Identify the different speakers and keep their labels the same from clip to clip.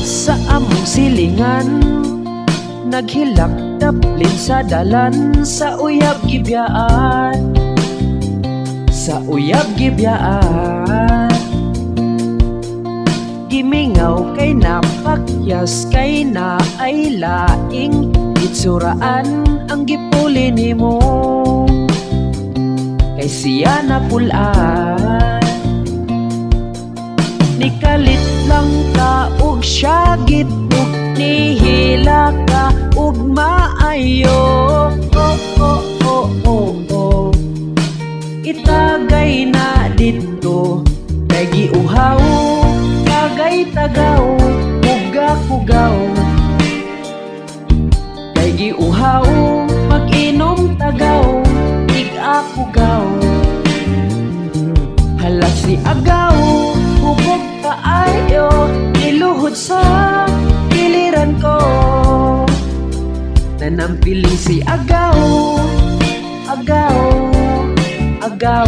Speaker 1: Sa among silingan naghilak-daplin sa dalan, sa uyab gibiyaan, sa uyab gibiyaan. Gimingaw kay napakyas, kay na ay laing itsuraan ang gipuli nimo, kay siya napulaan. Nikalit lang ka ug siya gitug, nihila ka ug maayo. Oh, oh, oh, oh, oh. Itagay na dito, kay giuhaw, kagay tagaw, kugaw. Kay giuhaw, mag-inom tagaw, ig-akugaw. Hala si agaw, hubog kaayo, niluhod sa giliran ko. Nanampiling si agaw, agaw, agaw.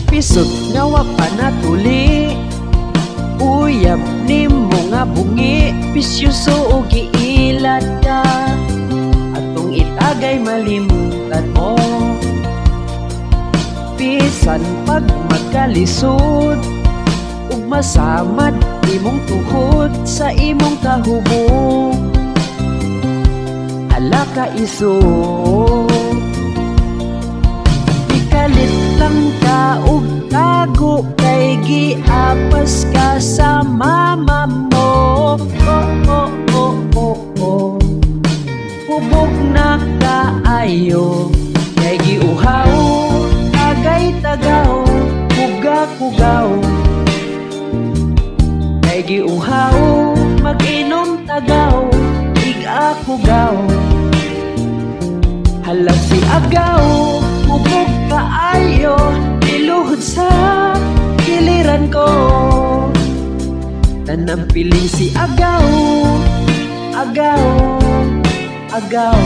Speaker 1: Pisot nga wa pa natuli, uyab nimo nga bungi, pisyuso o giilad ka, atong itagay malimutan mo. Bisan pag magkalisod ug masamad imong tuhod sa imong kahubog, hala ka iso. Ikalit lang ka ug tago, kay giapas ka sa mama mo. Oh, oh, oh, oh, oh. Hubog na kaayo, kay giuhaw, kagay tagaw, kugaw. Kay giuhaw, mag-inom tagaw, ig-akugaw. Hala si agaw, hubog kaayo, niluhod sa giliran ko. Nanampiling si agaw, agaw, agaw.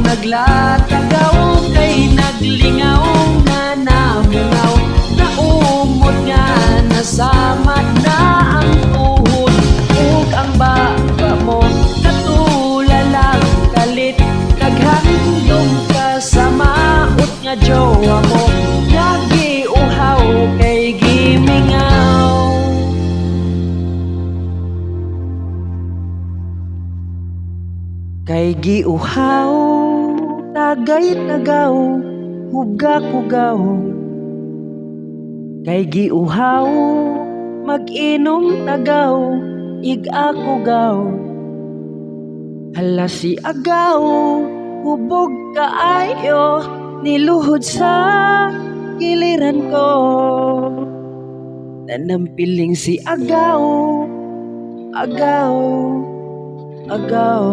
Speaker 1: Naglatagaw, kay naglingaw nga namungaw, naumot nga nasamad na ang tuhod ug ang baba mo, katulalang kalit, naghandom ka sa maot nga jowa mo. Nagiuhaw, kay gimingaw, kay giuhaw, tagay tagaw, kugaw. Kay giuhaw, mag-inom tagaw, ig-akugaw. Hala si agaw, hubog kaayo, niluhod sa giliran ko. Nanampiling si agaw, agaw, agaw.